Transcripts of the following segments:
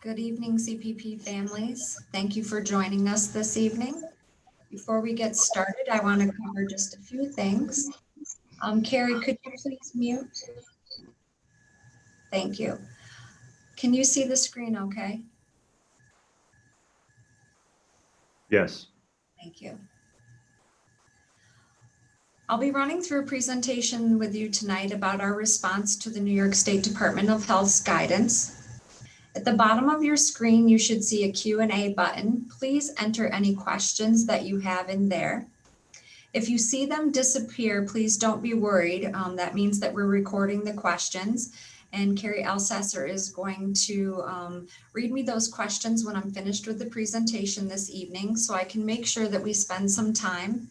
Good evening, CPP families. Thank you for joining us this evening. Before we get started, I want to cover just a few things. Carrie, could you please mute? Thank you. Can you see the screen okay? Yes. Thank you. I'll be running through a presentation with you tonight about our response to the New York State Department of Health's guidance. At the bottom of your screen, you should see a Q&A button. Please enter any questions that you have in there. If you see them disappear, please don't be worried. That means that we're recording the questions, and Carrie Elsesser is going to read me those questions when I'm finished with the presentation this evening, so I can make sure that we spend some time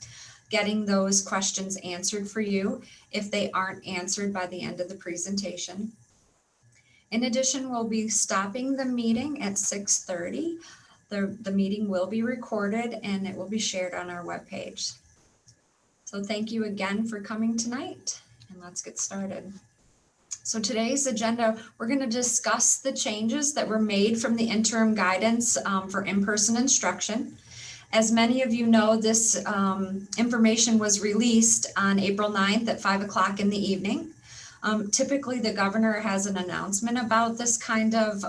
getting those questions answered for you if they aren't answered by the end of the presentation. In addition, we'll be stopping the meeting at 6:30. The meeting will be recorded and it will be shared on our webpage. So thank you again for coming tonight, and let's get started. So today's agenda, we're going to discuss the changes that were made from the interim guidance for in-person instruction. As many of you know, this information was released on April 9th at 5 o'clock in the evening. Typically, the governor has an announcement about this kind of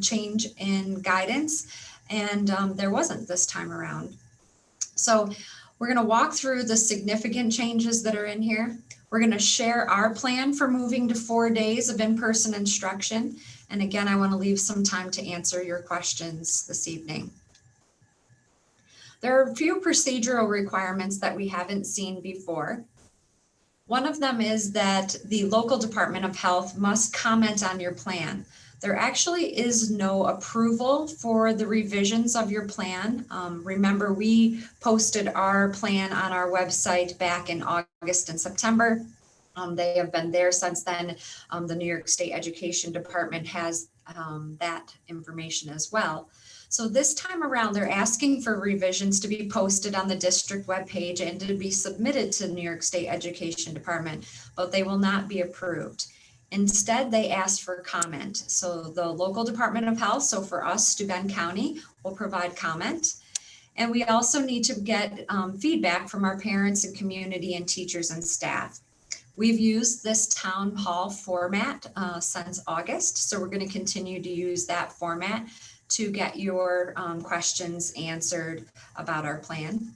change in guidance, and there wasn't this time around. So we're going to walk through the significant changes that are in here. We're going to share our plan for moving to 4 days of in-person instruction. And again, I want to leave some time to answer your questions this evening. There are a few procedural requirements that we haven't seen before. One of them is that the local Department of Health must comment on your plan. There actually is no approval for the revisions of your plan. Remember, we posted our plan on our website back in August and September. They have been there since then. The New York State Education Department has that information as well. So this time around, they're asking for revisions to be posted on the district webpage and to be submitted to the New York State Education Department, but they will not be approved. Instead, they asked for comment. So the local Department of Health, so for us, Steuben County, will provide comment. And we also need to get feedback from our parents and community and teachers and staff. We've used this town hall format since August, so we're going to continue to use that format to get your questions answered about our plan.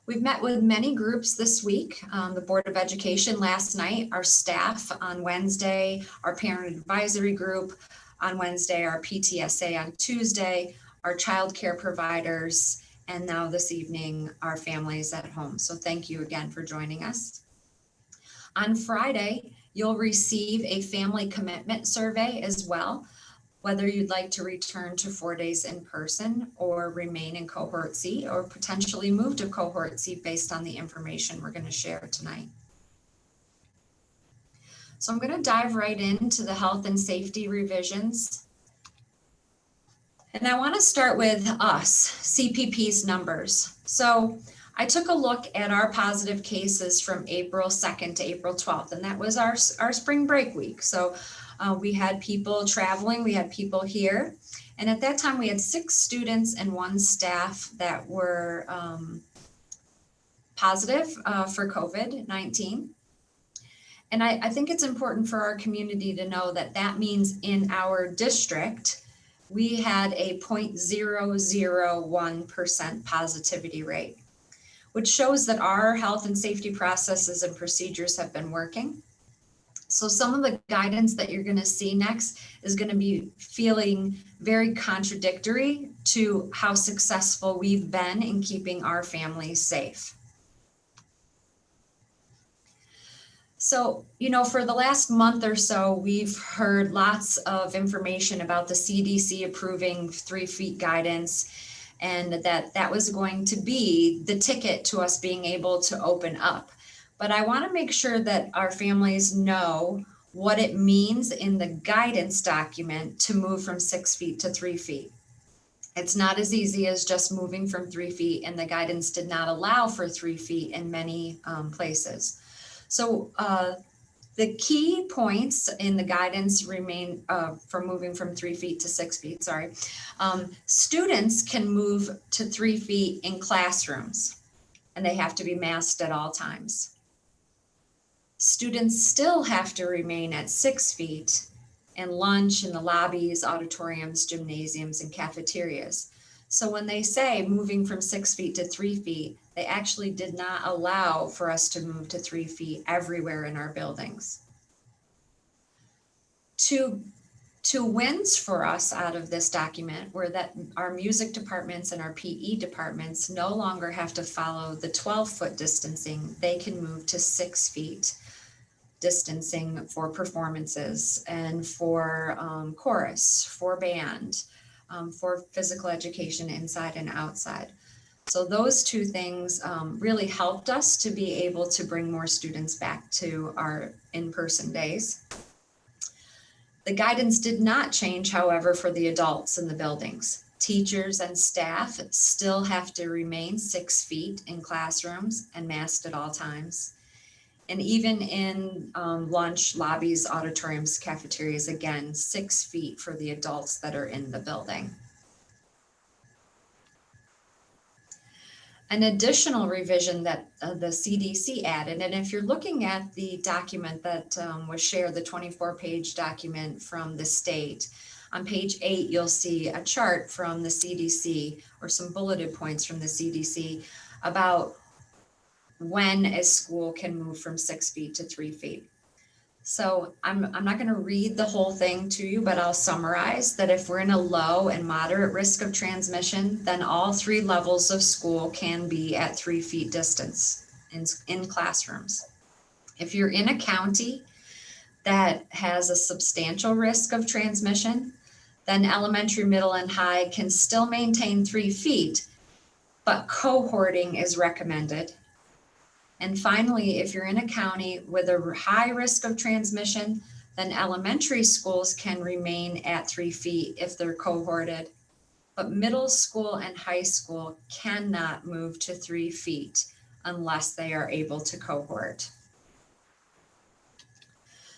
We've met with many groups this week, the Board of Education last night, our staff on Wednesday, our parent advisory group on Wednesday, our PTSA on Tuesday, our child care providers, and now this evening, our families at home. So thank you again for joining us. On Friday, you'll receive a family commitment survey as well, whether you'd like to return to 4 days in person or remain in cohort C or potentially move to cohort C based on the information we're going to share tonight. So I'm going to dive right into the health and safety revisions. And I want to start with us, CPP's numbers. So I took a look at our positive cases from April 2nd to April 12th, and that was our spring break week. So we had people traveling, we had people here. And at that time, we had 6 students and 1 staff that were positive for COVID-19. And I think it's important for our community to know that that means in our district, we had a 0.001% positivity rate, which shows that our health and safety processes and procedures have been working. So some of the guidance that you're going to see next is going to be feeling very contradictory to how successful we've been in keeping our families safe. So, for the last month or so, we've heard lots of information about the CDC approving 3 feet guidance, and that was going to be the ticket to us being able to open up. But I want to make sure that our families know what it means in the guidance document to move from 6 feet to 3 feet. It's not as easy as just moving from 3 feet, and the guidance did not allow for 3 feet in many places. So The key points in the guidance remain for moving from 3 feet to 6 feet, sorry. Students can move to 3 feet in classrooms, and they have to be masked at all times. Students still have to remain at 6 feet in lunch in the lobbies, auditoriums, gymnasiums, and cafeterias. So when they say moving from 6 feet to 3 feet, they actually did not allow for us to move to 3 feet everywhere in our buildings. Two wins for us out of this document were that our music departments and our PE departments no longer have to follow the 12-foot distancing. They can move to 6 feet distancing for performances and for chorus, for band, for physical education inside and outside. So those two things really helped us to be able to bring more students back to our in-person days. The guidance did not change, however, for the adults in the buildings. Teachers and staff still have to remain 6 feet in classrooms and masked at all times. And even in lunch, lobbies, auditoriums, cafeterias, again, 6 feet for the adults that are in the building. An additional revision that the CDC added, and if you're looking at the document that was shared, the 24-page document from the state, on page 8, you'll see a chart from the CDC or some bulleted points from the CDC about when a school can move from 6 feet to 3 feet. So I'm not going to read the whole thing to you, but I'll summarize that if we're in a low and moderate risk of transmission, then all 3 levels of school can be at 3 feet distance in classrooms. If you're in a county that has a substantial risk of transmission, then elementary, middle, and high can still maintain 3 feet, but cohorting is recommended. And finally, if you're in a county with a high risk of transmission, then elementary schools can remain at 3 feet if they're cohorted, but middle school and high school cannot move to 3 feet unless they are able to cohort.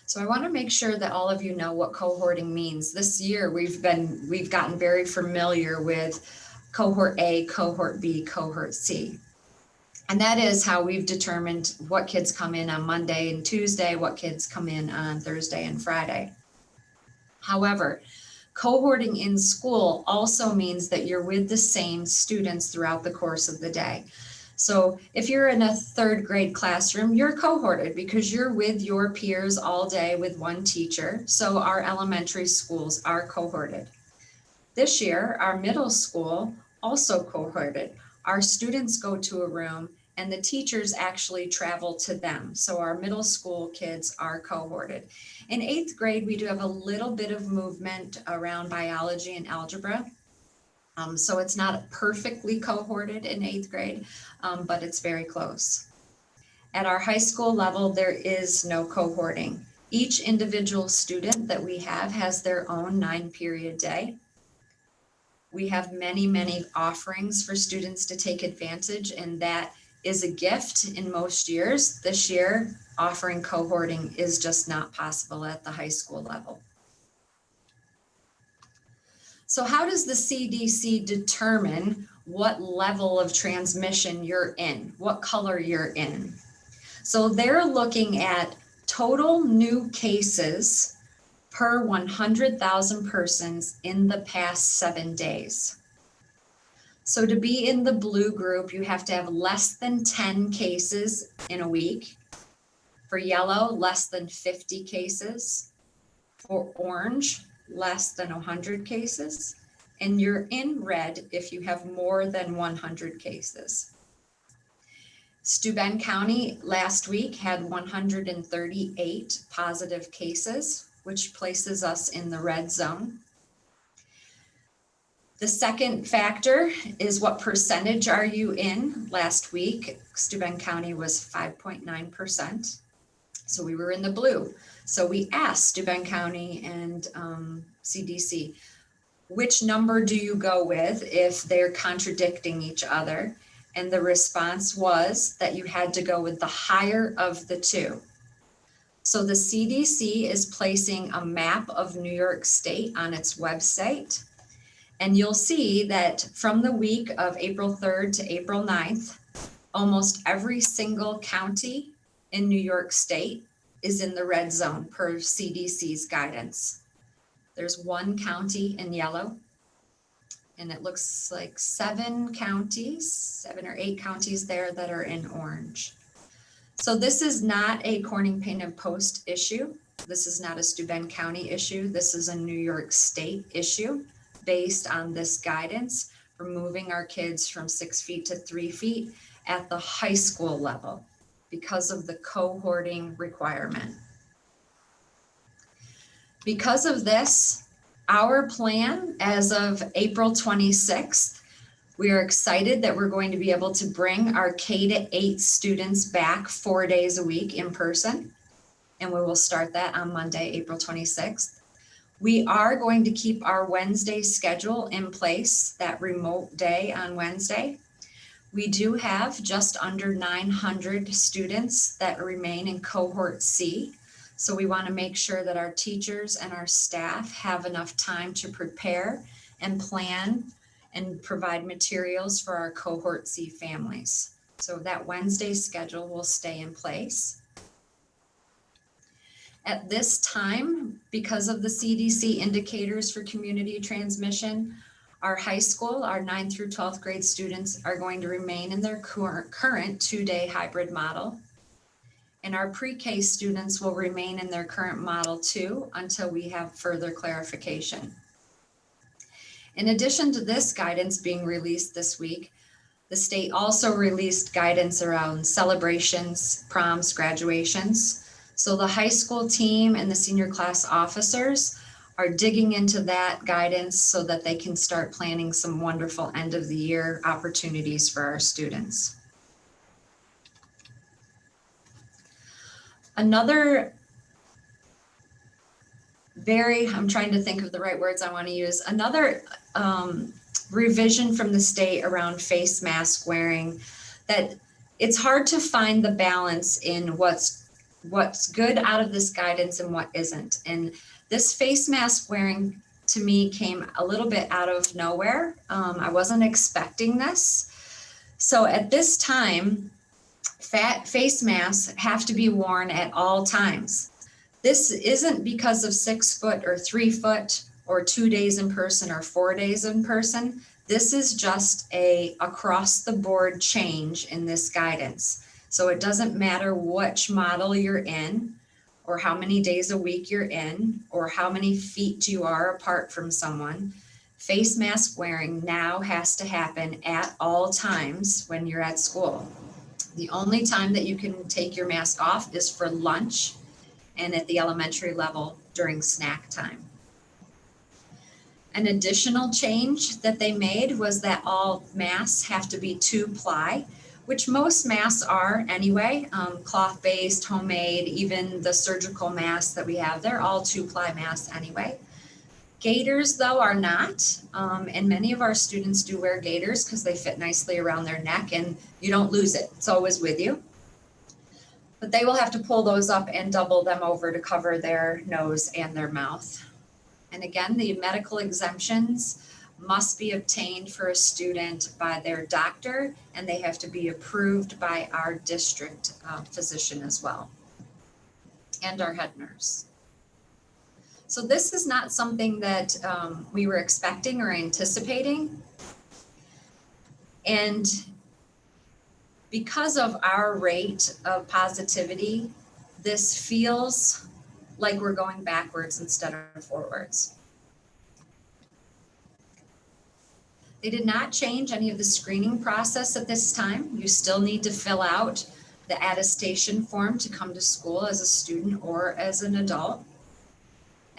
So I want to make sure that all of you know what cohorting means. This year, we've gotten very familiar with cohort A, cohort B, cohort C. And that is how we've determined what kids come in on Monday and Tuesday, what kids come in on Thursday and Friday. However, cohorting in school also means that you're with the same students throughout the course of the day. So if you're in a 3rd grade classroom, you're cohorted because you're with your peers all day with one teacher. So our elementary schools are cohorted. This year, our middle school also cohorted. Our students go to a room and the teachers actually travel to them. So our middle school kids are cohorted. In 8th grade, we do have a little bit of movement around biology and algebra. So it's not perfectly cohorted in 8th grade, but it's very close. At our high school level, there is no cohorting. Each individual student that we have has their own 9-period day. We have many, many offerings for students to take advantage, and that is a gift in most years. This year, offering cohorting is just not possible at the high school level. So how does the CDC determine what level of transmission you're in, what color you're in? So they're looking at total new cases per 100,000 persons in the past 7 days. So to be in the blue group, you have to have less than 10 cases in a week. For yellow, less than 50 cases. For orange, less than 100 cases. And you're in red if you have more than 100 cases. Steuben County last week had 138 positive cases, which places us in the red zone. The second factor is what percentage are you in? Last week, Steuben County was 5.9%. So we were in the blue. So we asked Steuben County and CDC, which number do you go with if they're contradicting each other? And the response was that you had to go with the higher of the two. So the CDC is placing a map of New York State on its website. And you'll see that from the week of April 3rd to April 9th, almost every single county in New York State is in the red zone per CDC's guidance. There's one county in yellow, and it looks like 7 or 8 counties there that are in orange. So this is not a Corning Paint and Post issue. This is not a Steuben County issue. This is a New York State issue based on this guidance for moving our kids from 6 feet to 3 feet at the high school level because of the cohorting requirement. Because of this, our plan as of April 26th, we are excited that we're going to be able to bring our K-8 students back 4 days a week in person. And we will start that on Monday, April 26th. We are going to keep our Wednesday schedule in place, that remote day on Wednesday. We do have just under 900 students that remain in cohort C. So we want to make sure that our teachers and our staff have enough time to prepare and plan and provide materials for our cohort C families. So that Wednesday schedule will stay in place. At this time, because of the CDC indicators for community transmission, our high school, our 9th through 12th grade students are going to remain in their current 2-day hybrid model. And our pre-K students will remain in their current model too until we have further clarification. In addition to this guidance being released this week, the state also released guidance around celebrations, proms, graduations. So the high school team and the senior class officers are digging into that guidance so that they can start planning some wonderful end of the year opportunities for our students. Another I'm trying to think of the right words I want to use. Another revision from the state around face mask wearing, that it's hard to find the balance in what's good out of this guidance and what isn't. And this face mask wearing to me came a little bit out of nowhere. I wasn't expecting this. So at this time, face masks have to be worn at all times. This isn't because of 6 foot or 3 foot or 2 days in person or 4 days in person. This is just a across the board change in this guidance. So it doesn't matter which model you're in or how many days a week you're in or how many feet you are apart from someone. Face mask wearing now has to happen at all times when you're at school. The only time that you can take your mask off is for lunch and at the elementary level during snack time. An additional change that they made was that all masks have to be 2-ply, which most masks are anyway, cloth-based, homemade, even the surgical masks that we have, they're all 2-ply masks anyway. Gaiters though are not, and many of our students do wear gaiters because they fit nicely around their neck and you don't lose it, it's always with you. But they will have to pull those up and double them over to cover their nose and their mouth. And again, the medical exemptions must be obtained for a student by their doctor, and they have to be approved by our district physician as well, and our head nurse. So this is not something that we were expecting or anticipating. And because of our rate of positivity, this feels like we're going backwards instead of forwards. They did not change any of the screening process at this time. You still need to fill out the attestation form to come to school as a student or as an adult.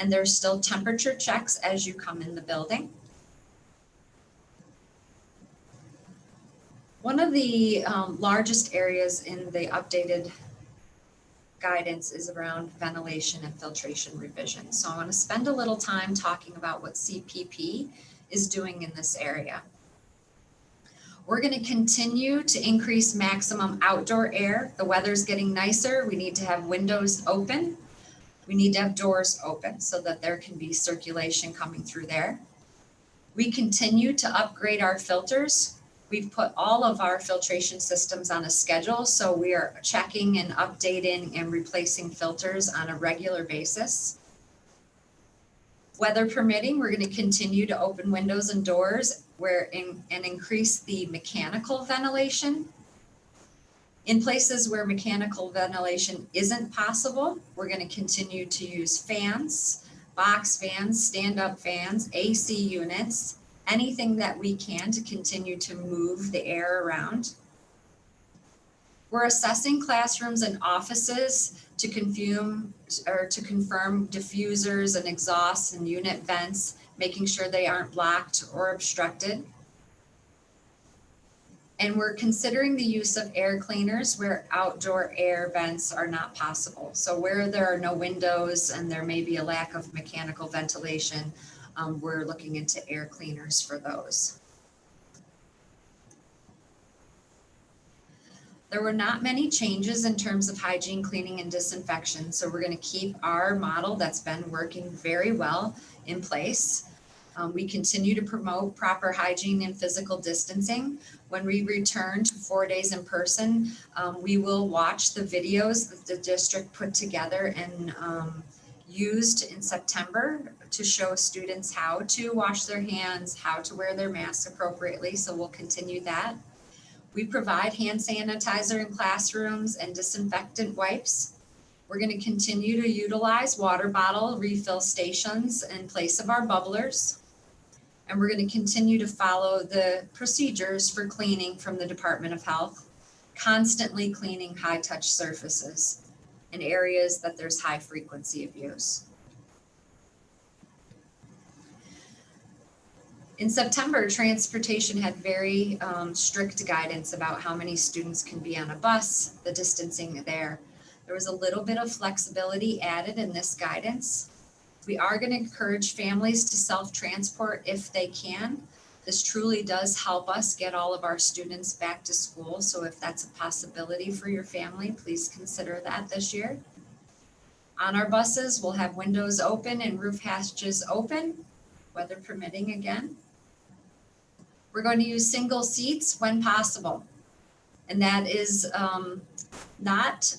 And there's still temperature checks as you come in the building. One of the largest areas in the updated guidance is around ventilation and filtration revision. So I want to spend a little time talking about what CPP is doing in this area. We're going to continue to increase maximum outdoor air. The weather's getting nicer. We need to have windows open. We need to have doors open so that there can be circulation coming through there. We continue to upgrade our filters. We've put all of our filtration systems on a schedule, so we are checking and updating and replacing filters on a regular basis. Weather permitting, we're going to continue to open windows and doors and increase the mechanical ventilation. In places where mechanical ventilation isn't possible, we're going to continue to use fans, box fans, stand-up fans, AC units, anything that we can to continue to move the air around. We're assessing classrooms and offices to confirm diffusers and exhausts and unit vents, making sure they aren't blocked or obstructed. And we're considering the use of air cleaners where outdoor air vents are not possible. So where there are no windows and there may be a lack of mechanical ventilation, we're looking into air cleaners for those. There were not many changes in terms of hygiene, cleaning, and disinfection. So we're going to keep our model that's been working very well in place. We continue to promote proper hygiene and physical distancing. When we return to 4 days in person, we will watch the videos that the district put together and used in September to show students how to wash their hands, how to wear their masks appropriately. So we'll continue that. We provide hand sanitizer in classrooms and disinfectant wipes. We're going to continue to utilize water bottle refill stations in place of our bubblers. And we're going to continue to follow the procedures for cleaning from the Department of Health, constantly cleaning high-touch surfaces in areas that there's high frequency of use. In September, transportation had very strict guidance about how many students can be on a bus, the distancing there. There was a little bit of flexibility added in this guidance. We are going to encourage families to self-transport if they can. This truly does help us get all of our students back to school. So if that's a possibility for your family, please consider that this year. On our buses, we'll have windows open and roof hatches open, weather permitting again. We're going to use single seats when possible. And that is not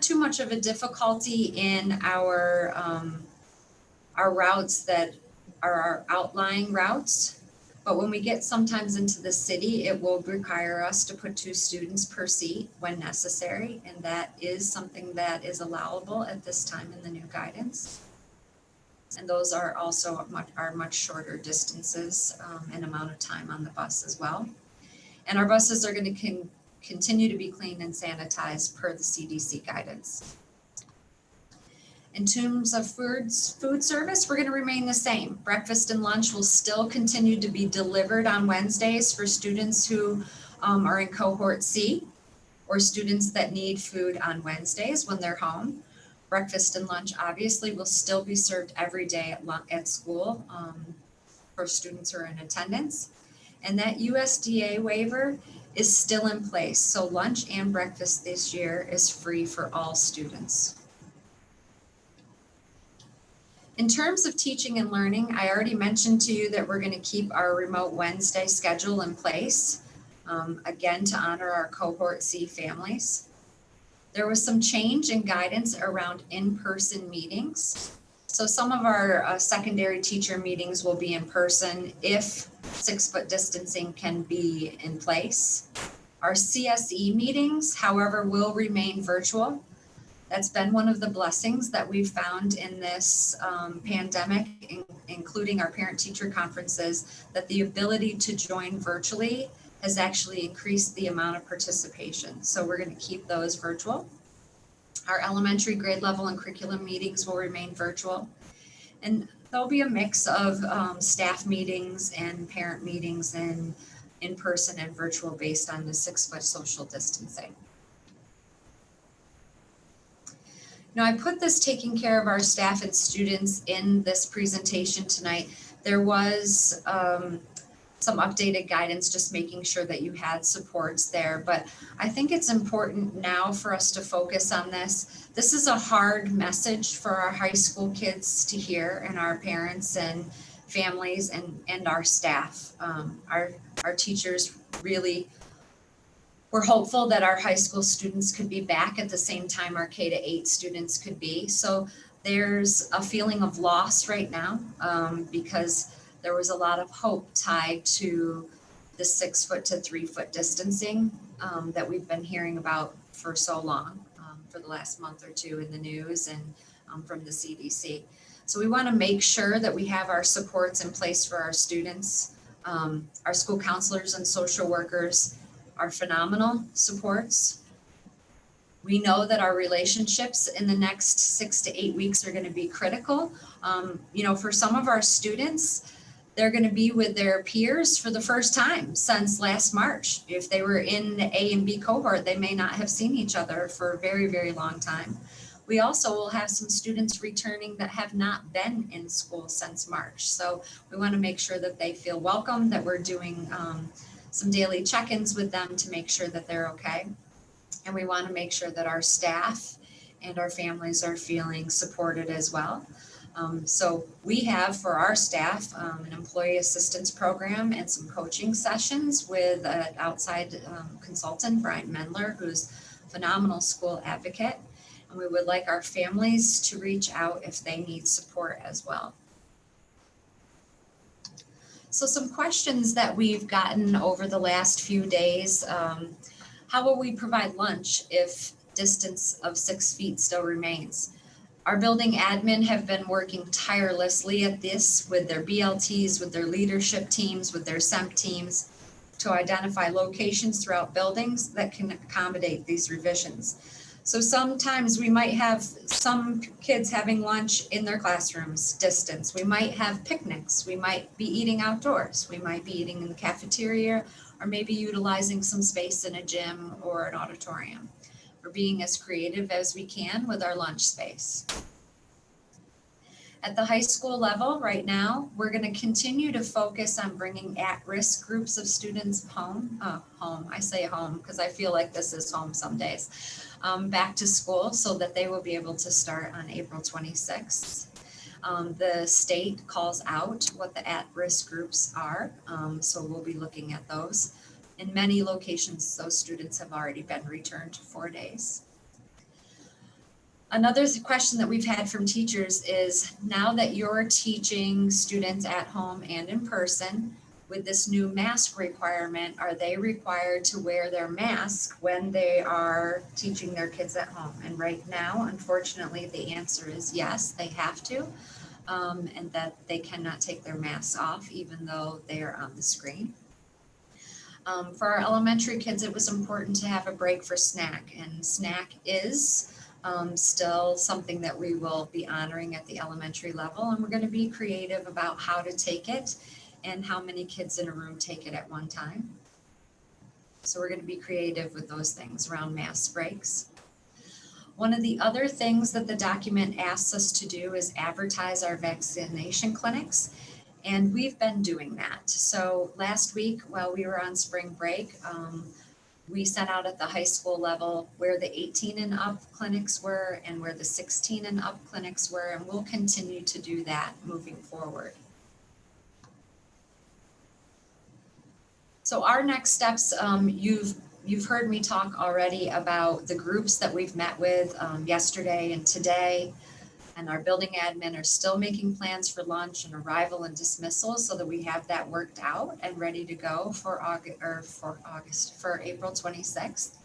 too much of a difficulty in our routes that are our outlying routes. But when we get sometimes into the city, it will require us to put 2 students per seat when necessary. And that is something that is allowable at this time in the new guidance. And those are also much shorter distances and amount of time on the bus as well. And our buses are going to continue to be cleaned and sanitized per the CDC guidance. In terms of food service, we're going to remain the same. Breakfast and lunch will still continue to be delivered on Wednesdays for students who are in cohort C or students that need food on Wednesdays when they're home. Breakfast and lunch obviously will still be served every day at school for students who are in attendance. And that USDA waiver is still in place. So lunch and breakfast this year is free for all students. In terms of teaching and learning, I already mentioned to you that we're going to keep our remote Wednesday schedule in place, again, to honor our cohort C families. There was some change in guidance around in-person meetings. So some of our secondary teacher meetings will be in person if 6-foot distancing can be in place. Our CSE meetings, however, will remain virtual. That's been one of the blessings that we've found in this pandemic, including our parent-teacher conferences, that the ability to join virtually has actually increased the amount of participation. So we're going to keep those virtual. Our elementary grade level and curriculum meetings will remain virtual. And there'll be a mix of staff meetings and parent meetings and in-person and virtual based on the 6-foot social distancing. Now, I put this taking care of our staff and students in this presentation tonight. There was some some updated guidance, just making sure that you had supports there. But I think it's important now for us to focus on this. This is a hard message for our high school kids to hear, and our parents and families and our staff. Our teachers really, we're hopeful that our high school students could be back at the same time our K-8 students could be. So there's a feeling of loss right now, because there was a lot of hope tied to the 6 foot to 3 foot distancing, that we've been hearing about for so long, for the last month or two in the news and from the CDC. So we want to make sure that we have our supports in place for our students. Our school counselors and social workers are phenomenal supports. We know that our relationships in the next 6 to 8 weeks are going to be critical. For some of our students, they're going to be with their peers for the first time since last March. If they were in the A and B cohort, they may not have seen each other for a very, very long time. We also will have some students returning that have not been in school since March. So we want to make sure that they feel welcome, that we're doing some daily check-ins with them to make sure that they're okay. And we want to make sure that our staff and our families are feeling supported as well. So we have for our staff an employee assistance program and some coaching sessions with an outside consultant, Brian Mendler, who's a phenomenal school advocate. And we would like our families to reach out if they need support as well. So some questions that we've gotten over the last few days. How will we provide lunch if distance of 6 feet still remains? Our building admin have been working tirelessly at this with their BLTs, with their leadership teams, with their SEMP teams to identify locations throughout buildings that can accommodate these revisions. So sometimes we might have some kids having lunch in their classrooms distance. We might have picnics. We might be eating outdoors. We might be eating in the cafeteria or maybe utilizing some space in a gym or an auditorium. We're being as creative as we can with our lunch space. At the high school level right now, we're going to continue to focus on bringing at-risk groups of students home. I say home because I feel like this is home some days. Back to school so that they will be able to start on April 26th. The state calls out what the at-risk groups are, so we'll be looking at those. In many locations, those students have already been returned to 4 days. Another question that we've had from teachers is, now that you're teaching students at home and in person, with this new mask requirement, are they required to wear their mask when they are teaching their kids at home? And right now, unfortunately, the answer is yes, they have to, and that they cannot take their masks off even though they are on the screen. For our elementary kids, it was important to have a break for snack, and snack is still something that we will be honoring at the elementary level, and we're going to be creative about how to take it and how many kids in a room take it at one time. So we're going to be creative with those things around mask breaks. One of the other things that the document asks us to do is advertise our vaccination clinics, and we've been doing that. So last week, while we were on spring break, we sent out at the high school level where the 18 and up clinics were and where the 16 and up clinics were, and we'll continue to do that moving forward. So our next steps, you've heard me talk already about the groups that we've met with yesterday and today, and our building admin are still making plans for lunch and arrival and dismissal so that we have that worked out and ready to go for April 26th.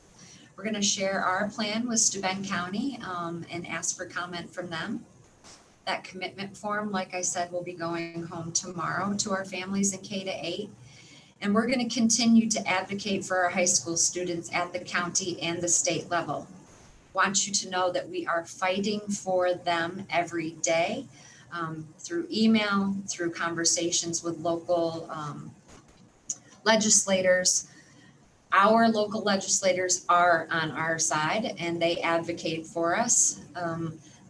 We're going to share our plan with Steuben County and ask for comment from them. That commitment form, like I said, will be going home tomorrow to our families in K-8. And we're going to continue to advocate for our high school students at the county and the state level. Want you to know that we are fighting for them every day through email, through conversations with local legislators. Our local legislators are on our side and they advocate for us.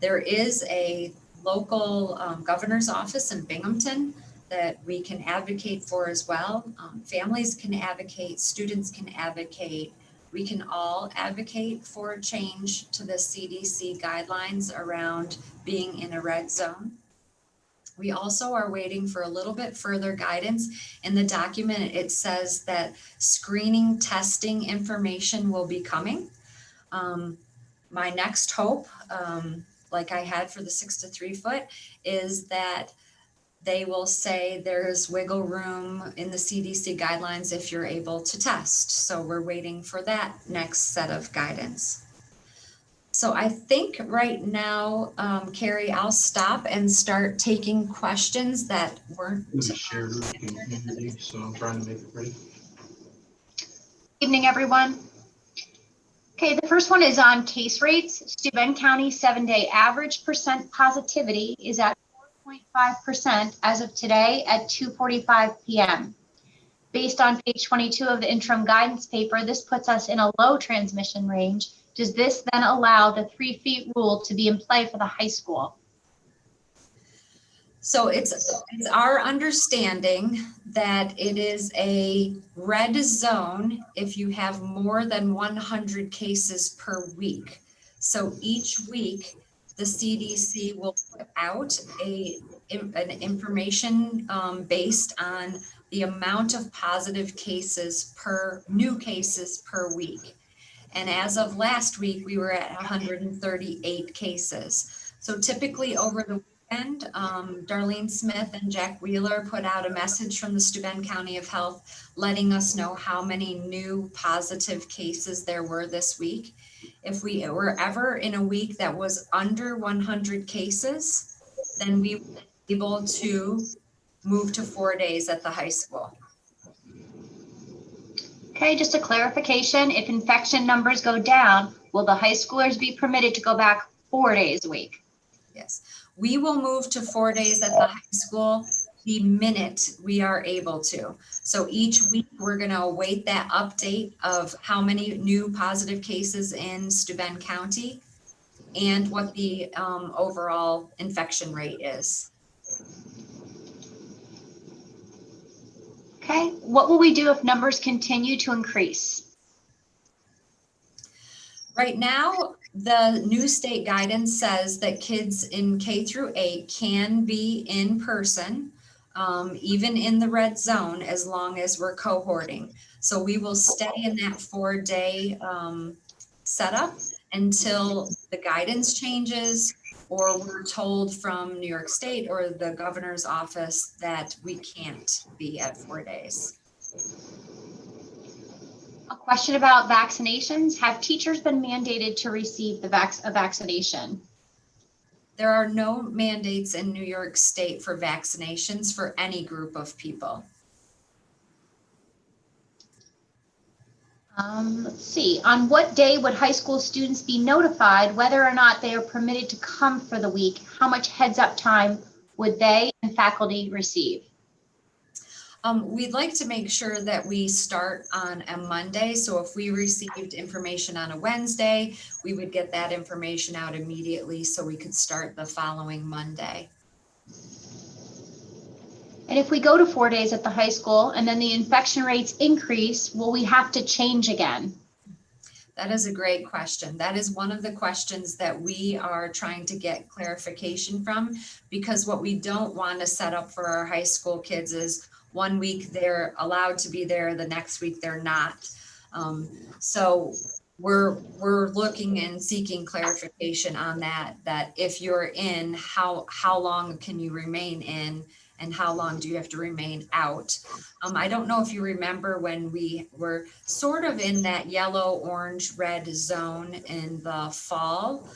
There is a local governor's office in Binghamton that we can advocate for as well. Families can advocate, students can advocate. We can all advocate for a change to the CDC guidelines around being in a red zone. We also are waiting for a little bit further guidance. In the document, it says that screening testing information will be coming. My next hope, like I had for the 6 to 3 foot, is that they will say there's wiggle room in the CDC guidelines if you're able to test. So we're waiting for that next set of guidance. So I think right now, Carrie, I'll stop and start taking questions that weren't. Shared with the community, so I'm trying to make it pretty. Evening, everyone. Okay, the first one is on case rates. Steuben County 7-day average percent positivity is at 4.5% as of today at 2:45 p.m. Based on page 22 of the interim guidance paper, this puts us in a low transmission range. Does this then allow the 3 feet rule to be in play for the high school? So it's our understanding that it is a red zone if you have more than 100 cases per week. So each week, the CDC will put out an information based on the amount of positive cases new cases per week. And as of last week, we were at 138 cases. So typically over the weekend, Darlene Smith and Jack Wheeler put out a message from the Steuben County of Health letting us know how many new positive cases there were this week. If we were ever in a week that was under 100 cases, then we were able to move to 4 days at the high school. Okay, just a clarification. If infection numbers go down, will the high schoolers be permitted to go back 4 days a week? Yes, we will move to 4 days at the high school the minute we are able to. So each week we're going to await that update of how many new positive cases in Steuben County and what the overall infection rate is. Okay, what will we do if numbers continue to increase? Right now, the new state guidance says that kids in K through 8 can be in person, even in the red zone, as long as we're cohorting. So we will stay in that 4-day setup until the guidance changes or we're told from New York State or the governor's office that we can't be at 4 days. A question about vaccinations. Have teachers been mandated to receive a vaccination? There are no mandates in New York State for vaccinations for any group of people. Let's see. On what day would high school students be notified whether or not they are permitted to come for the week? How much heads up time would they and faculty receive? We'd like to make sure that we start on a Monday. So if we received information on a Wednesday, we would get that information out immediately so we could start the following Monday. And if we go to 4 days at the high school and then the infection rates increase, will we have to change again? That is a great question. That is one of the questions that we are trying to get clarification from, because what we don't want to set up for our high school kids is 1 week they're allowed to be there, the next week they're not. So we're looking and seeking clarification on that if you're in, how long can you remain in? And how long do you have to remain out? I don't know if you remember when we were sort of in that yellow, orange, red zone in the fall,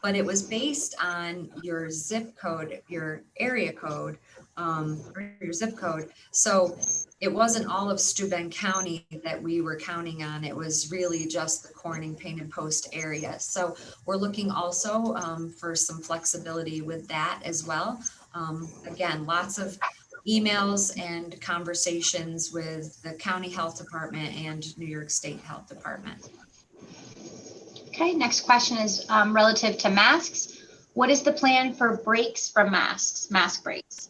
but it was based on your zip code, your area code, or your zip code. So it wasn't all of Steuben County that we were counting on. It was really just the Corning, Payne, and Post area. So we're looking also for some flexibility with that as well. Again, lots of emails and conversations with the county health department and New York State Health Department. Okay, next question is relative to masks. What is the plan for breaks from masks, mask breaks?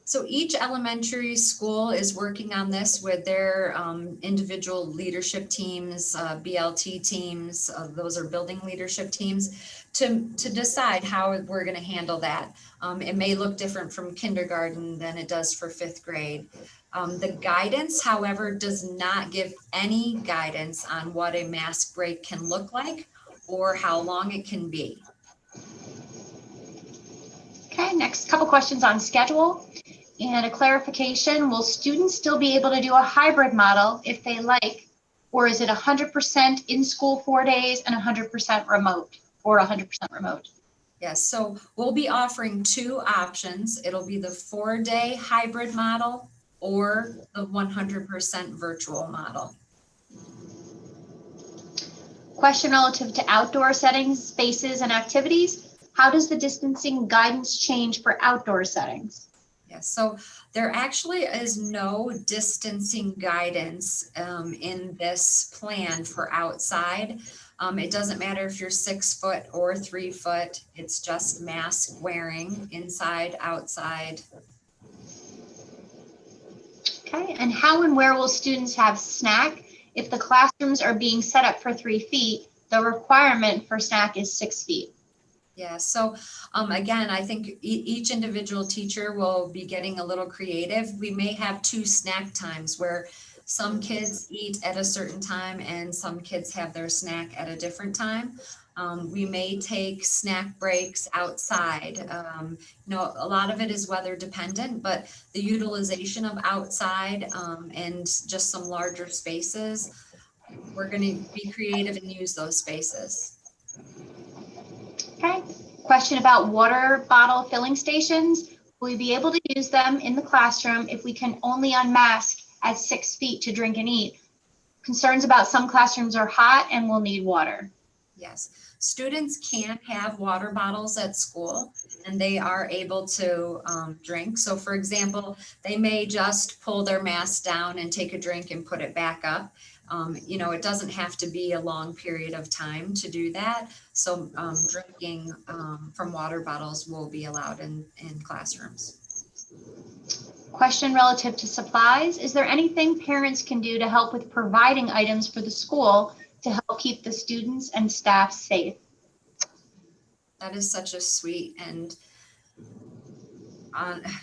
So each elementary school is working on this with their individual leadership teams, BLT teams, those are building leadership teams, to decide how we're going to handle that. It may look different from kindergarten than it does for 5th grade. The guidance, however, does not give any guidance on what a mask break can look like or how long it can be. Okay, next couple questions on schedule and a clarification. Will students still be able to do a hybrid model if they like, or is it 100% in school 4 days and 100% remote, or 100% remote? Yes, so we'll be offering 2 options. It'll be the 4-day hybrid model or the 100% virtual model. Question relative to outdoor settings, spaces, and activities. How does the distancing guidance change for outdoor settings? Yes, so there actually is no distancing guidance in this plan for outside. It doesn't matter if you're 6 foot or 3 foot, it's just mask wearing inside, outside. Okay, and how and where will students have snack? If the classrooms are being set up for 3 feet, the requirement for snack is 6 feet. Yeah, so again, I think each individual teacher will be getting a little creative. We may have 2 snack times where some kids eat at a certain time and some kids have their snack at a different time. We may take snack breaks outside. You know, a lot of it is weather dependent, but the utilization of outside and just some larger spaces, we're going to be creative and use those spaces. Okay, question about water bottle filling stations. Will we be able to use them in the classroom if we can only unmask at 6 feet to drink and eat? Concerns about some classrooms are hot and will need water. Yes, students can have water bottles at school and they are able to drink. So for example, they may just pull their mask down and take a drink and put it back up. You know, it doesn't have to be a long period of time to do that. So drinking from water bottles will be allowed in classrooms. Question relative to supplies. Is there anything parents can do to help with providing items for the school to help keep the students and staff safe? That is such a sweet and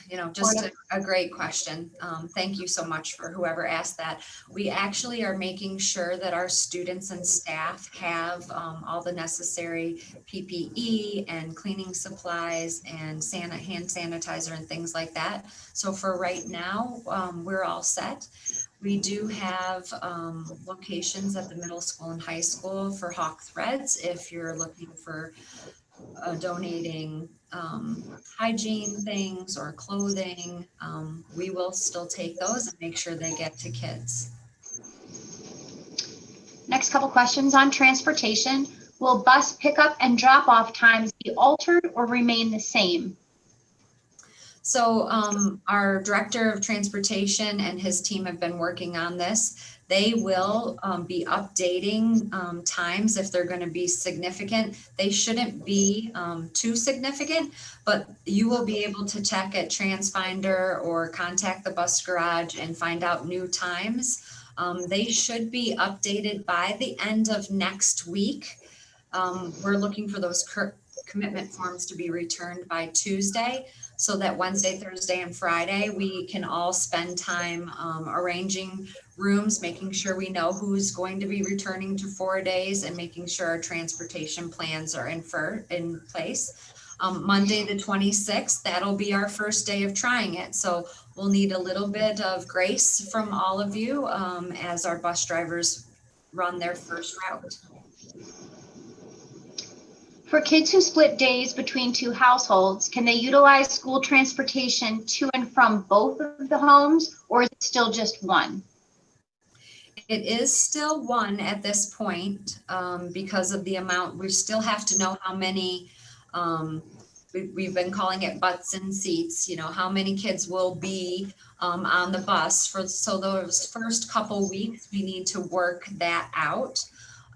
you know, just a great question. Thank you so much for whoever asked that. We actually are making sure that our students and staff have all the necessary PPE and cleaning supplies and hand sanitizer and things like that. So for right now, we're all set. We do have locations at the middle school and high school for Hawk Threads if you're looking for donating hygiene things or clothing. We will still take those and make sure they get to kids. Next couple questions on transportation. Will bus pickup and drop off times be altered or remain the same? So our director of transportation and his team have been working on this. They will be updating times if they're going to be significant. They shouldn't be too significant, but you will be able to check at TransFinder or contact the bus garage and find out new times. They should be updated by the end of next week. We're looking for those commitment forms to be returned by Tuesday, so that Wednesday, Thursday, and Friday, we can all spend time arranging rooms, making sure we know who's going to be returning to 4 days and making sure our transportation plans are in place. Monday, the 26th, that'll be our first day of trying it. So we'll need a little bit of grace from all of you as our bus drivers run their first route. For kids who split days between 2 households, can they utilize school transportation to and from both of the homes, or is it still just one? It is still one at this point because of the amount. We still have to know how many, we've been calling it butts and seats, you know, how many kids will be on the bus. So those first couple weeks, we need to work that out.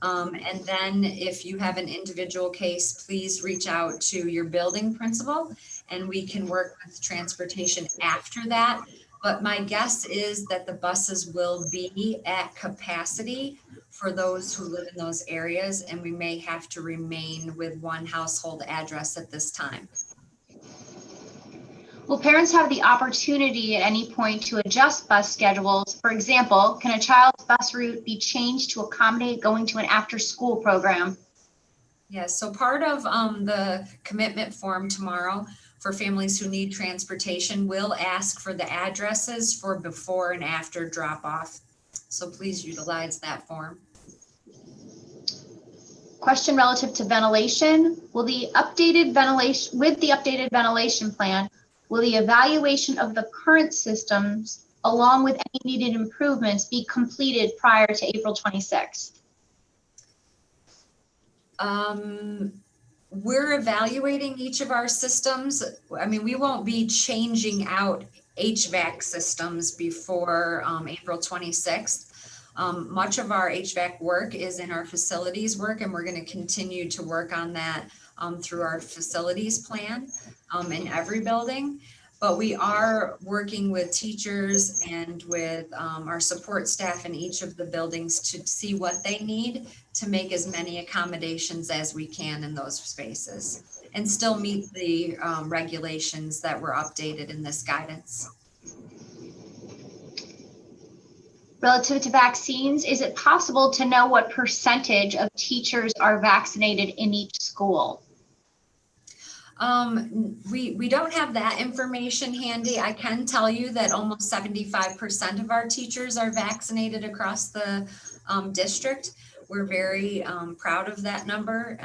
And then if you have an individual case, please reach out to your building principal and we can work with transportation after that. But my guess is that the buses will be at capacity for those who live in those areas, and we may have to remain with one household address at this time. Will parents have the opportunity at any point to adjust bus schedules? For example, can a child's bus route be changed to accommodate going to an after-school program? Yes, so part of the commitment form tomorrow for families who need transportation will ask for the addresses for before and after drop off. So please utilize that form. Question relative to ventilation. With the updated ventilation plan, will the evaluation of the current systems along with any needed improvements be completed prior to April 26th? We're evaluating each of our systems. I mean, we won't be changing out HVAC systems before April 26th. Much of our HVAC work is in our facilities work, and we're going to continue to work on that through our facilities plan in every building. But we are working with teachers and with our support staff in each of the buildings to see what they need to make as many accommodations as we can in those spaces and still meet the regulations that were updated in this guidance. Relative to vaccines, is it possible to know what percentage of teachers are vaccinated in each school? We don't have that information handy. I can tell you that almost 75% of our teachers are vaccinated across the district. We're very proud of that number.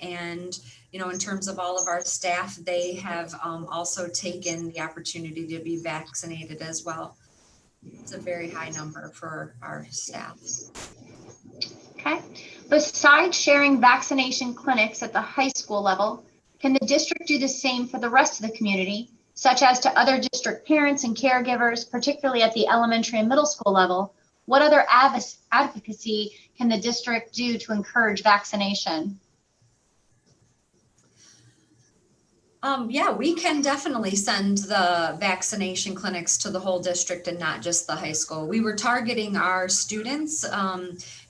And, you know, in terms of all of our staff, they have also taken the opportunity to be vaccinated as well. It's a very high number for our staff. Okay. Besides sharing vaccination clinics at the high school level, can the district do the same for the rest of the community, such as to other district parents and caregivers, particularly at the elementary and middle school level? What other advocacy can the district do to encourage vaccination? Yeah, we can definitely send the vaccination clinics to the whole district and not just the high school. We were targeting our students.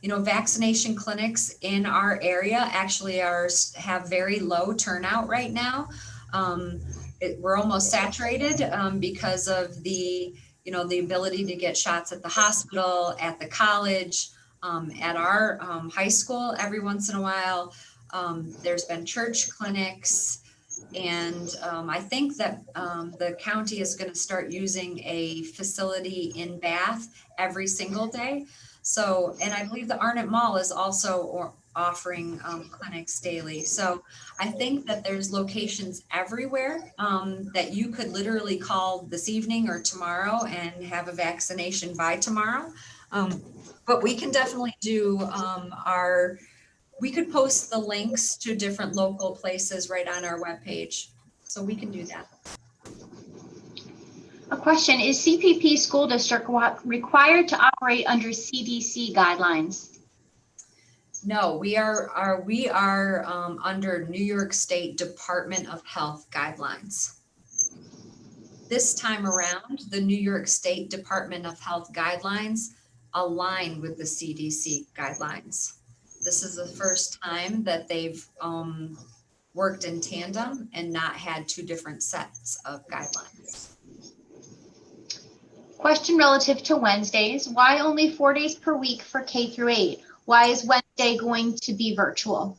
You know, vaccination clinics in our area actually have very low turnout right now. We're almost saturated because of the, you know, the ability to get shots at the hospital, at the college, at our high school every once in a while. There's been church clinics. And I think that the county is going to start using a facility in Bath every single day. So, and I believe the Arnett Mall is also offering clinics daily. So I think that there's locations everywhere that you could literally call this evening or tomorrow and have a vaccination by tomorrow. But we can definitely do we could post the links to different local places right on our webpage. So we can do that. A question, is CPP school district required to operate under CDC guidelines? No, we are under New York State Department of Health guidelines. This time around, the New York State Department of Health guidelines align with the CDC guidelines. This is the first time that they've worked in tandem and not had two different sets of guidelines. Question relative to Wednesdays. Why only 4 days per week for K through 8? Why is Wednesday going to be virtual?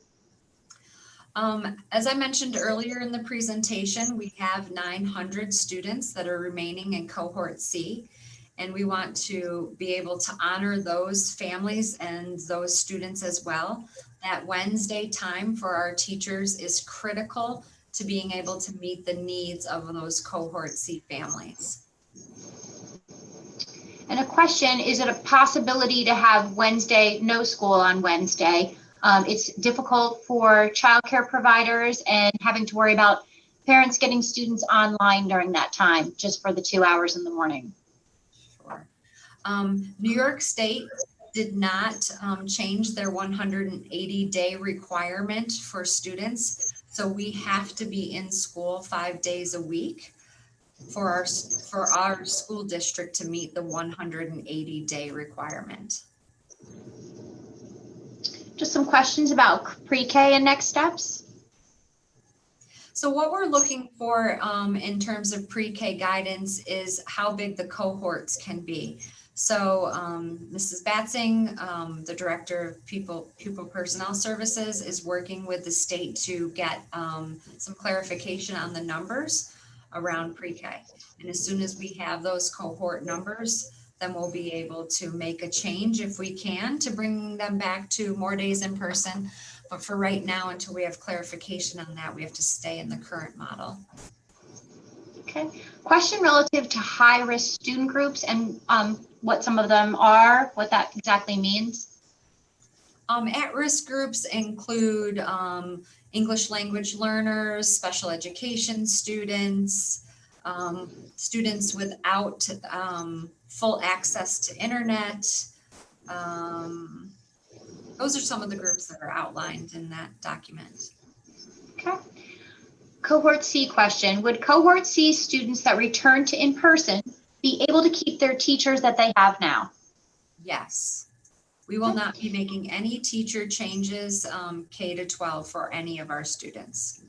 As I mentioned earlier in the presentation, we have 900 students that are remaining in cohort C. And we want to be able to honor those families and those students as well. That Wednesday time for our teachers is critical to being able to meet the needs of those cohort C families. And a question, is it a possibility to have Wednesday, no school on Wednesday? It's difficult for childcare providers and having to worry about parents getting students online during that time, just for the 2 hours in the morning. New York State did not change their 180-day requirement for students. So we have to be in school 5 days a week for our school district to meet the 180-day requirement. Just some questions about pre-K and next steps. So what we're looking for in terms of pre-K guidance is how big the cohorts can be. So Mrs. Batzing, the Director of Pupil Personnel Services, is working with the state to get some clarification on the numbers around pre-K. And as soon as we have those cohort numbers, then we'll be able to make a change if we can to bring them back to more days in person. But for right now, until we have clarification on that, we have to stay in the current model. Okay. Question relative to high-risk student groups and what some of them are, what that exactly means. At-risk groups include English language learners, special education students, students without full access to internet. Those are some of the groups that are outlined in that document. Okay. Cohort C question. Would Cohort C students that return to in-person be able to keep their teachers that they have now? Yes. We will not be making any teacher changes K to 12 for any of our students.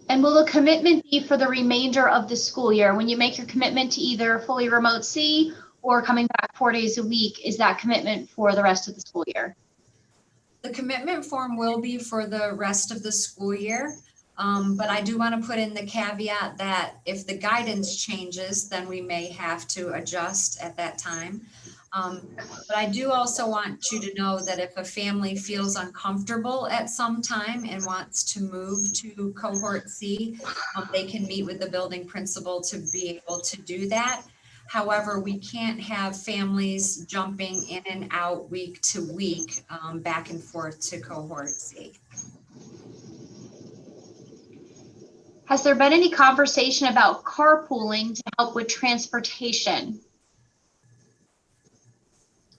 And will the commitment be for the remainder of the school year? When you make your commitment to either fully remote C or coming back 4 days a week, is that commitment for the rest of the school year? The commitment form will be for the rest of the school year, but I do want to put in the caveat that if the guidance changes, then we may have to adjust at that time. But I do also want you to know that if a family feels uncomfortable at some time and wants to move to Cohort C, they can meet with the building principal to be able to do that. However, we can't have families jumping in and out week to week, back and forth to Cohort C. Has there been any conversation about carpooling to help with transportation?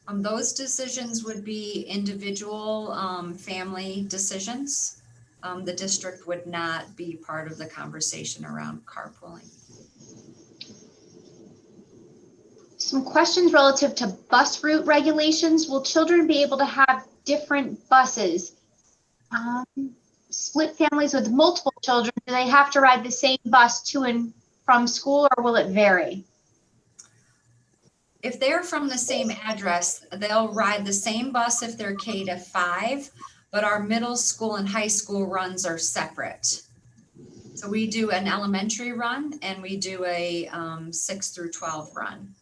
Those decisions would be individual family decisions. The district would not be part of the conversation around carpooling. Some questions relative to bus route regulations. Will children be able to have different buses? Split families with multiple children, do they have to ride the same bus to and from school, or will it vary? If they're from the same address, they'll ride the same bus if they're K to 5, but our middle school and high school runs are separate. So we do an elementary run and we do a 6 through 12 run.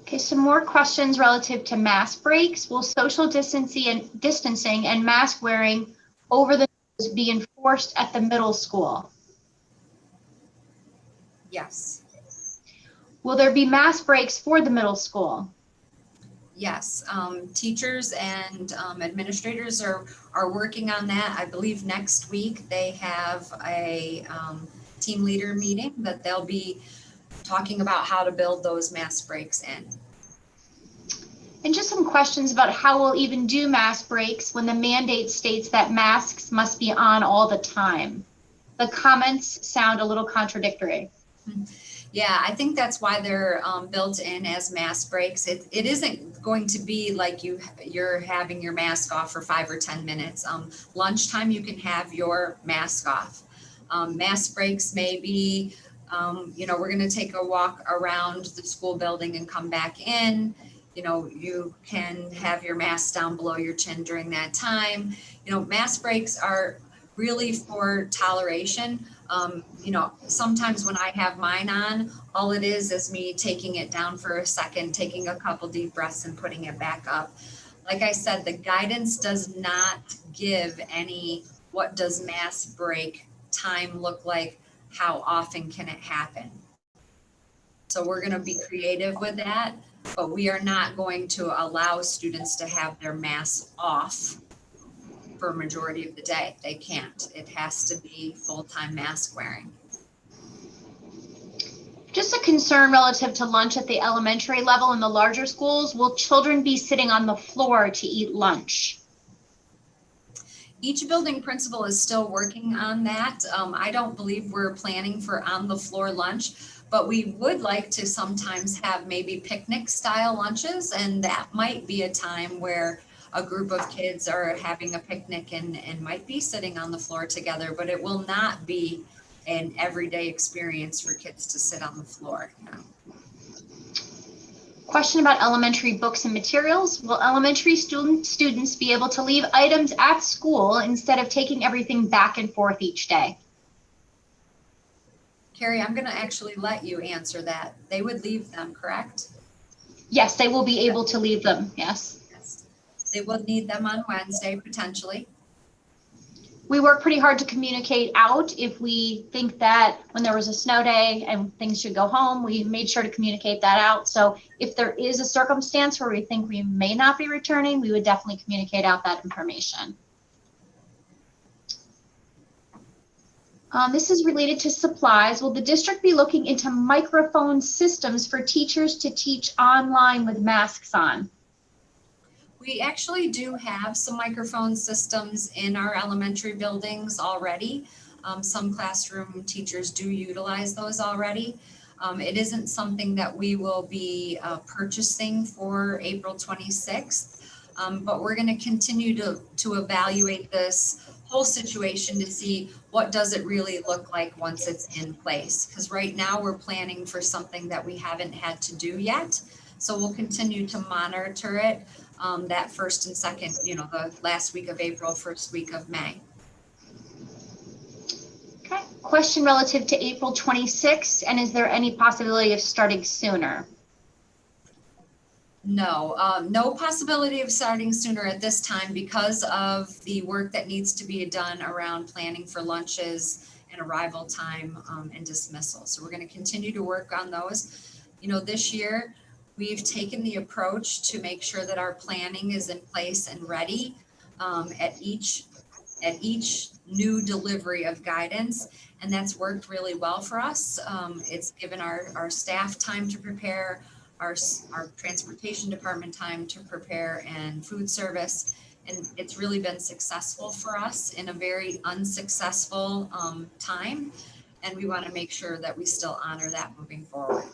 Okay, some more questions relative to mask breaks. Will social distancing and mask wearing over the nose be enforced at the middle school? Yes. Will there be mask breaks for the middle school? Yes, teachers and administrators are working on that. I believe next week they have a team leader meeting that they'll be talking about how to build those mask breaks in. And just some questions about how we'll even do mask breaks when the mandate states that masks must be on all the time. The comments sound a little contradictory. Yeah, I think that's why they're built in as mask breaks. It isn't going to be like you're having your mask off for 5 or 10 minutes. Lunchtime, you can have your mask off. Mask breaks may be, we're going to take a walk around the school building and come back in. You can have your mask down below your chin during that time. Mask breaks are really for toleration. Sometimes when I have mine on, all it is me taking it down for a second, taking a couple deep breaths and putting it back up. Like I said, the guidance does not give any, what does mask break time look like? How often can it happen? So we're going to be creative with that, but we are not going to allow students to have their masks off for a majority of the day. They can't. It has to be full-time mask wearing. Just a concern relative to lunch at the elementary level in the larger schools. Will children be sitting on the floor to eat lunch? Each building principal is still working on that. I don't believe we're planning for on-the-floor lunch, but we would like to sometimes have maybe picnic-style lunches, and that might be a time where a group of kids are having a picnic and might be sitting on the floor together, but it will not be an everyday experience for kids to sit on the floor. Question about elementary books and materials. Will elementary students be able to leave items at school instead of taking everything back and forth each day? Carrie, I'm going to actually let you answer that. They would leave them, correct? Yes, they will be able to leave them, yes. Yes. They will need them on Wednesday, potentially. We work pretty hard to communicate out. If we think that when there was a snow day and things should go home, we made sure to communicate that out. So if there is a circumstance where we think we may not be returning, we would definitely communicate out that information. This is related to supplies. Will the district be looking into microphone systems for teachers to teach online with masks on? We actually do have some microphone systems in our elementary buildings already. Some classroom teachers do utilize those already. It isn't something that we will be purchasing for April 26th, but we're going to continue to evaluate this whole situation to see what does it really look like once it's in place. Because right now we're planning for something that we haven't had to do yet. So we'll continue to monitor it that first and second, the last week of April, first week of May. Okay. Question relative to April 26th, and is there any possibility of starting sooner? No, no possibility of starting sooner at this time because of the work that needs to be done around planning for lunches and arrival time and dismissal. So we're going to continue to work on those. This year, we've taken the approach to make sure that our planning is in place and ready at each new delivery of guidance, and that's worked really well for us. It's given our staff time to prepare, our transportation department time to prepare, and food service, and it's really been successful for us in a very unsuccessful time, and we want to make sure that we still honor that moving forward.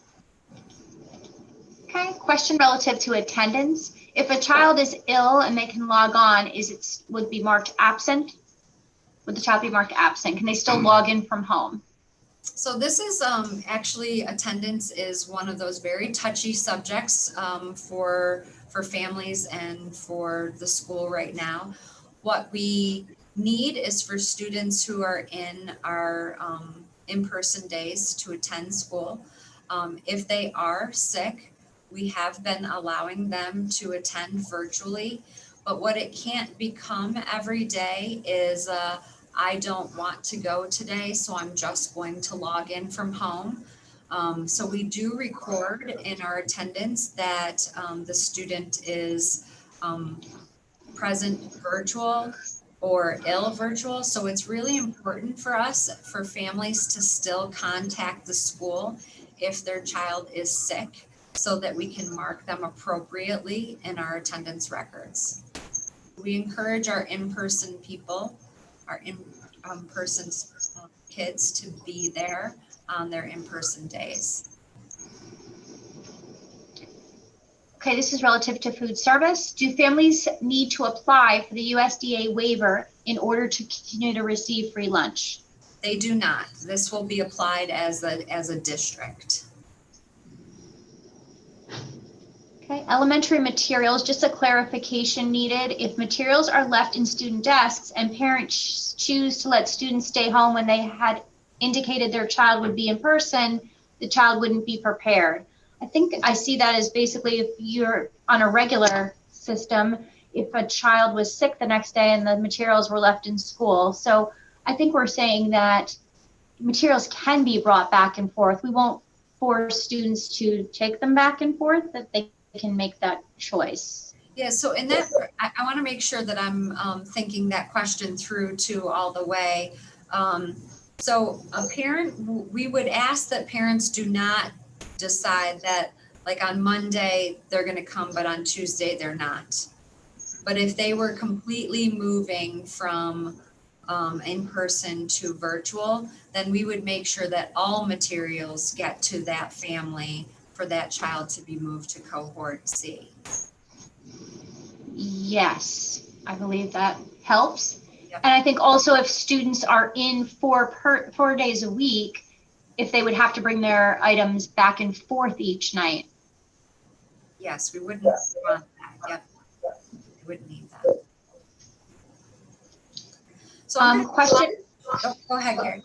Okay, question relative to attendance. If a child is ill and they can log on, would be marked absent? Would the child be marked absent? Can they still log in from home? So this is actually, attendance is one of those very touchy subjects for families and for the school right now. What we need is for students who are in our in-person days to attend school. If they are sick, we have been allowing them to attend virtually, but what it can't become every day is I don't want to go today, so I'm just going to log in from home. So we do record in our attendance that the student is present virtual or ill virtual. So it's really important for us, for families to still contact the school if their child is sick, so that we can mark them appropriately in our attendance records. We encourage our in-person people, our in-person kids to be there on their in-person days. Okay, this is relative to food service. Do families need to apply for the USDA waiver in order to continue to receive free lunch? They do not. This will be applied as a district. Okay, elementary materials, just a clarification needed. If materials are left in student desks and parents choose to let students stay home when they had indicated their child would be in person, the child wouldn't be prepared. I think I see that as basically if you're on a regular system, if a child was sick the next day and the materials were left in school. So I think we're saying that materials can be brought back and forth. We won't force students to take them back and forth, that they can make that choice. Yeah, so in that, I want to make sure that I'm thinking that question through to all the way. So a parent, we would ask that parents do not decide that like on Monday they're going to come, but on Tuesday they're not. But if they were completely moving from in-person to virtual, then we would make sure that all materials get to that family for that child to be moved to cohort C. Yes, I believe that helps. Yep. And I think also if students are in 4 days a week, if they would have to bring their items back and forth each night. Yes, we wouldn't want that. Yep. We wouldn't need that. So Question go ahead, Gary.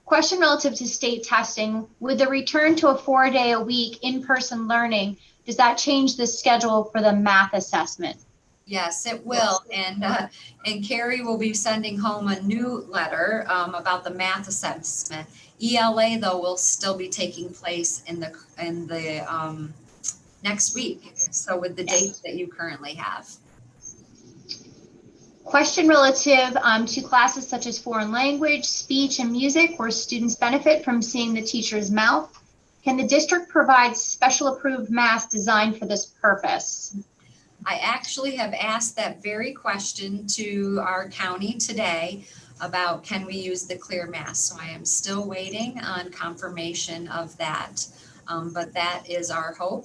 Question relative to state testing. With the return to a 4-day-a-week in-person learning, does that change the schedule for the math assessment? Yes, it will. And Carrie will be sending home a new letter about the math assessment. ELA though will still be taking place in the next week. So with the dates that you currently have. Question relative to classes such as foreign language, speech, and music, where students benefit from seeing the teacher's mouth. Can the district provide special approved masks designed for this purpose? I actually have asked that very question to our county today about can we use the clear mask. So I am still waiting on confirmation of that. But that is our hope,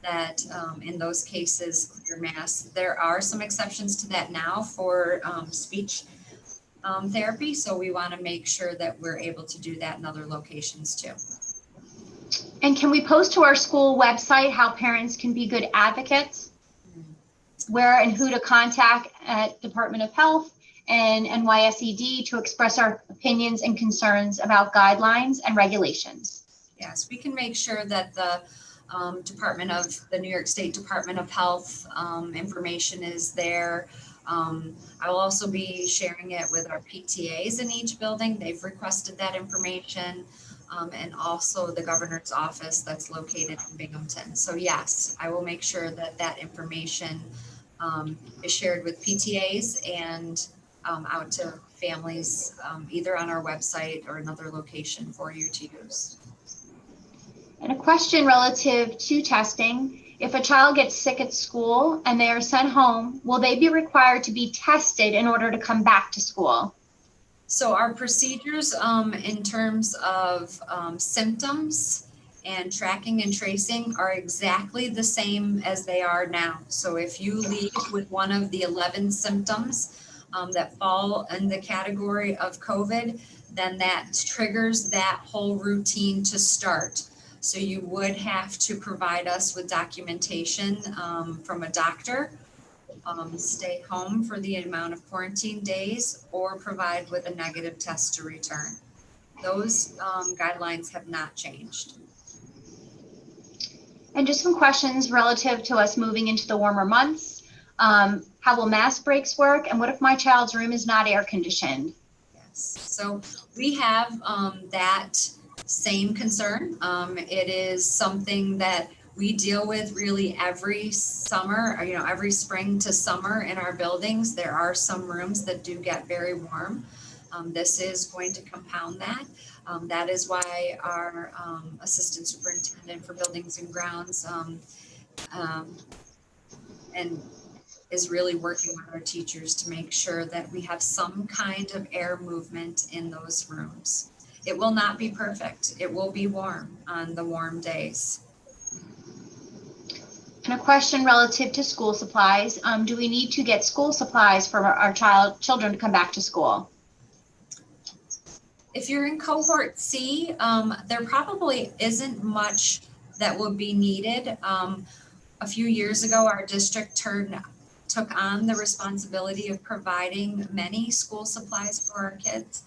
that in those cases, clear masks. There are some exceptions to that now for speech therapy. So we want to make sure that we're able to do that in other locations too. And can we post to our school website how parents can be good advocates? Where and who to contact at Department of Health and NYSED to express our opinions and concerns about guidelines and regulations. Yes, we can make sure that the the New York State Department of Health information is there. I will also be sharing it with our PTAs in each building. They've requested that information. And also the governor's office that's located in Binghamton. So yes, I will make sure that that information is shared with PTAs and out to families, either on our website or another location for you to use. And a question relative to testing. If a child gets sick at school and they are sent home, will they be required to be tested in order to come back to school? So our procedures in terms of symptoms and tracking and tracing are exactly the same as they are now. So if you leave with one of the 11 symptoms that fall in the category of COVID, then that triggers that whole routine to start. So you would have to provide us with documentation from a doctor, stay home for the amount of quarantine days, or provide with a negative test to return. Those guidelines have not changed. And just some questions relative to us moving into the warmer months. How will mask breaks work? And what if my child's room is not air conditioned? Yes, so we have that same concern. It is something that we deal with really every summer, every spring to summer in our buildings. There are some rooms that do get very warm. This is going to compound that. That is why our assistant superintendent for buildings and grounds and is really working with our teachers to make sure that we have some kind of air movement in those rooms. It will not be perfect. It will be warm on the warm days. And a question relative to school supplies. Do we need to get school supplies for our children to come back to school? If you're in cohort C, there probably isn't much that will be needed. A few years ago, our district took on the responsibility of providing many school supplies for our kids.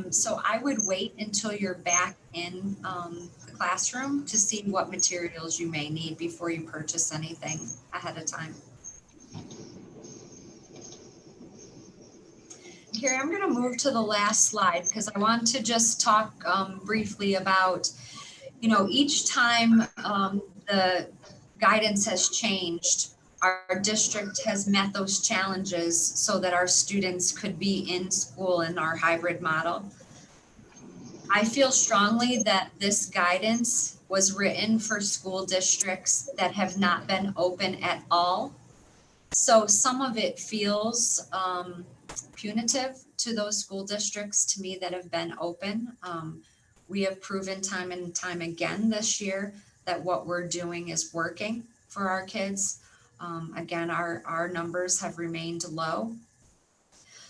So I would wait until you're back in the classroom to see what materials you may need before you purchase anything ahead of time. Carrie, I'm going to move to the last slide because I want to just talk briefly about, each time the guidance has changed, our district has met those challenges so that our students could be in school in our hybrid model. I feel strongly that this guidance was written for school districts that have not been open at all So some of it feels punitive to those school districts, to me, that have been open. We have proven time and time again this year that what we're doing is working for our kids. Again, our numbers have remained low.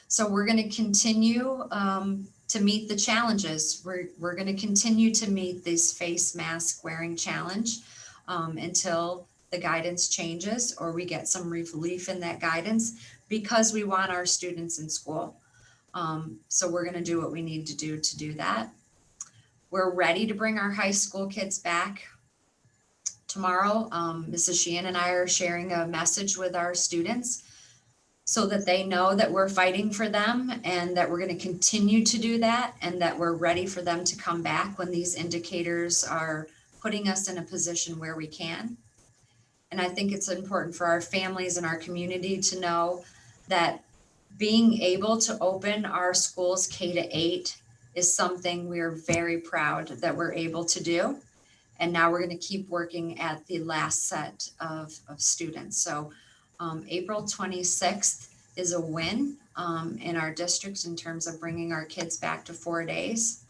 So we're going to continue to meet the challenges. We're going to continue to meet this face mask wearing challenge until the guidance changes or we get some relief in that guidance, because we want our students in school. So we're going to do what we need to do that. We're ready to bring our high school kids back tomorrow. Mrs. Sheehan and I are sharing a message with our students so that they know that we're fighting for them and that we're going to continue to do that, and that we're ready for them to come back when these indicators are putting us in a position where we can. And I think it's important for our families and our community to know that being able to open our schools K-8 is something we're very proud that we're able to do. And now we're going to keep working at the last set of students. So April 26th is a win in our district in terms of bringing our kids back to 4 days.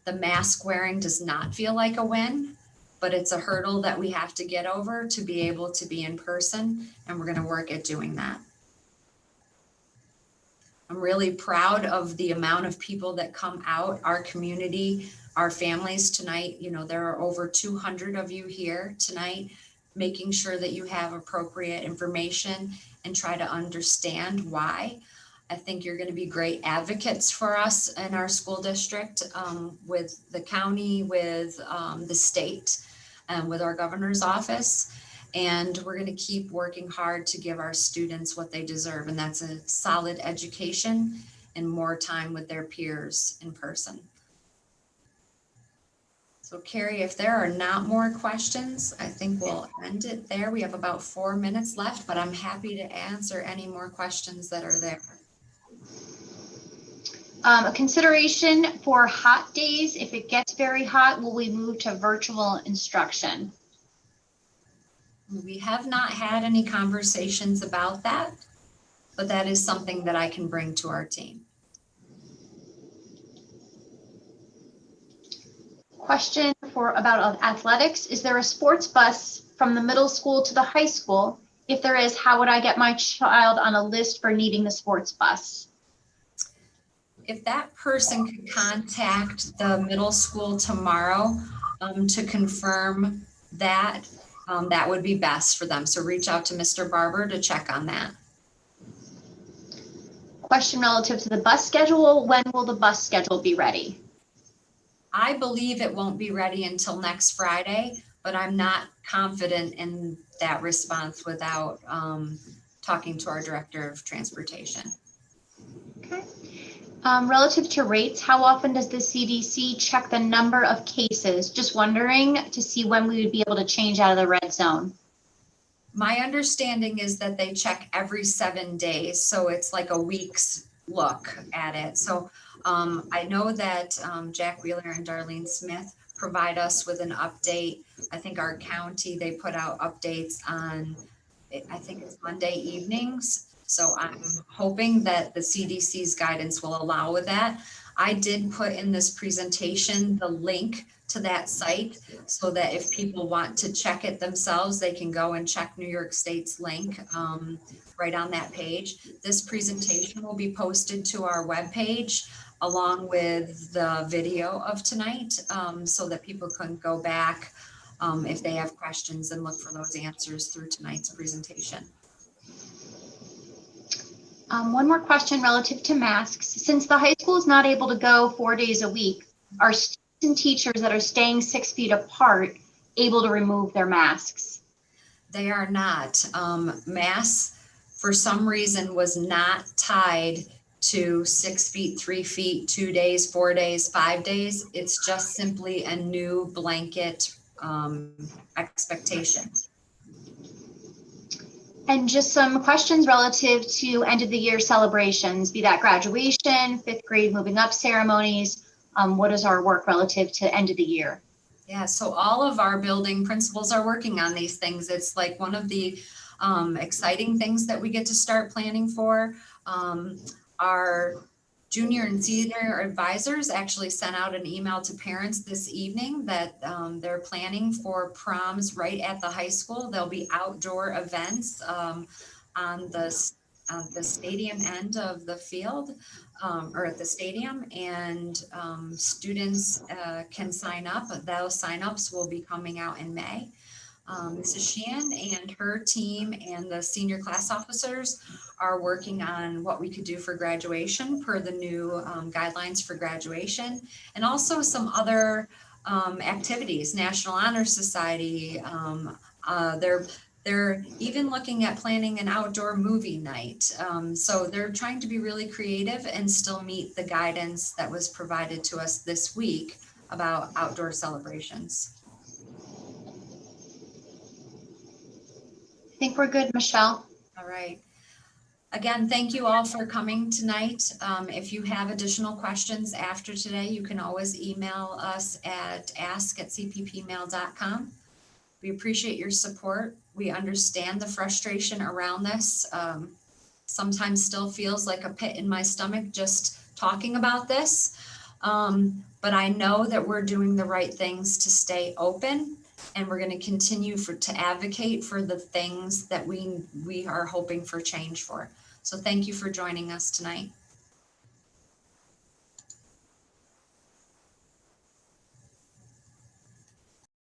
The mask wearing does not feel like a win, but it's a hurdle that we have to get over to be able to be in person, and we're going to work at doing that. I'm really proud of the amount of people that come out, our community, our families tonight. You know, there are over 200 of you here tonight, making sure that you have appropriate information and try to understand why. I think you're going to be great advocates for us in our school district, with the county, with the state, and with our governor's office. And we're going to keep working hard to give our students what they deserve, and that's a solid education and more time with their peers in person. So Carrie, if there are not more questions, I think we'll end it there. We have about 4 minutes left, but I'm happy to answer any more questions that are there. A consideration for hot days, if it gets very hot, will we move to virtual instruction? We have not had any conversations about that, but that is something that I can bring to our team. Question about athletics. Is there a sports bus from the middle school to the high school? If there is, how would I get my child on a list for needing the sports bus? If that person could contact the middle school tomorrow to confirm that, that would be best for them. So reach out to Mr. Barber to check on that. Question relative to the bus schedule. When will the bus schedule be ready? I believe it won't be ready until next Friday, but I'm not confident in that response without talking to our Director of Transportation. Okay. Relative to rates, how often does the CDC check the number of cases? Just wondering to see when we would be able to change out of the red zone. My understanding is that they check every 7 days, so it's like a week's look at it. So I know that Jack Wheeler and Darlene Smith provide us with an update. I think our county, they put out updates on, I think it's Monday evenings. So I'm hoping that the CDC's guidance will allow with that. I did put in this presentation the link to that site so that if people want to check it themselves, they can go and check New York State's link right on that page. This presentation will be posted to our webpage along with the video of tonight so that people can go back if they have questions and look for those answers through tonight's presentation. One more question relative to masks. Since the high school is not able to go 4 days a week, are students and teachers that are staying 6 feet apart able to remove their masks? They are not. Masks, for some reason, was not tied to 6 feet, 3 feet, 2 days, 4 days, 5 days. It's just simply a new blanket expectation. And just some questions relative to end of the year celebrations, be that graduation, 5th grade moving up ceremonies. What is our work relative to end of the year? Yeah, so all of our building principals are working on these things. It's like one of the exciting things that we get to start planning for. Our junior and senior advisors actually sent out an email to parents this evening that they're planning for proms right at the high school. There'll be outdoor events on the stadium end of the field, or at the stadium, and students can sign up. Those signups will be coming out in May. Mrs. Sheehan and her team and the senior class officers are working on what we could do for graduation per the new guidelines for graduation, and also some other activities, National Honor Society. They're even looking at planning an outdoor movie night. So they're trying to be really creative and still meet the guidance that was provided to us this week about outdoor celebrations. I think we're good, Michelle. All right. Again, thank you all for coming tonight. If you have additional questions after today, you can always email us at ask@cppmail.com. We appreciate your support. We understand the frustration around this. Sometimes still feels like a pit in my stomach just talking about this. But I know that we're doing the right things to stay open, and we're going to continue to advocate for the things that we are hoping for change for. So thank you for joining us tonight.